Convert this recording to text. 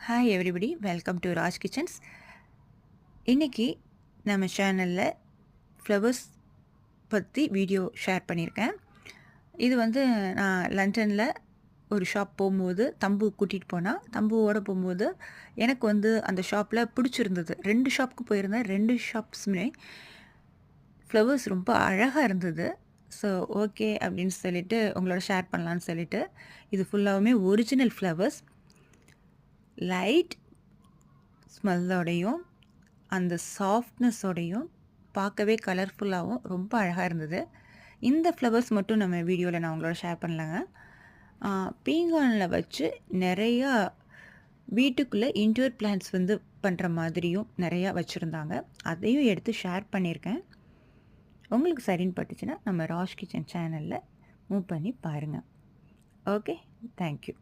Hi everybody, welcome to Raj kitchens. இன்றைக்கி நம்ம சேனலில் ஃப்ளவர்ஸ் பற்றி வீடியோ ஷேர் பண்ணியிருக்கேன். இது நான் லண்டனில் ஒரு ஷாப் போகும்போது தம்பு கூட்டிகிட்டு போனால், தம்புவோடு போகும்போது எனக்கு அந்த ஷாப்பில் பிடிச்சிருந்தது. 2 ஷாப்புக்கு போயிருந்தேன். 2 ஷாப்ஸுமே ஃப்ளவர்ஸ் ரொம்ப அழகாக இருந்தது. ஸோ ஓகே அப்படின்னு சொல்லிவிட்டு உங்களோட ஷேர் பண்ணலான்னு சொல்லிவிட்டு, இது ஃபுல்லாகவுமே ஒரிஜினல் ஃப்ளவர்ஸ், லைட் ஸ்மெல்லோடையும் அந்த சாஃப்ட்னஸோடையும் பார்க்கவே கலர்ஃபுல்லாகவும் ரொம்ப அழகாக இருந்தது. இந்த ஃப்ளவர்ஸ் மட்டும் நம்ம வீடியோவில் நான் உங்களோட ஷேர் பண்ணலங்க. பீங்கானில் வச்சு நிறையா வீட்டுக்குள்ளே இன்டோர் பிளான்ட்ஸ் பண்ணுற மாதிரியும் நிறையா வச்சுருந்தாங்க. அதையும் எடுத்து ஷேர் பண்ணியிருக்கேன். உங்களுக்கு சரின்னு பட்டுச்சுன்னா நம்ம ராஜ் கிச்சன் சேனலில் மூவ் பண்ணி பாருங்கள். Okay, thank you.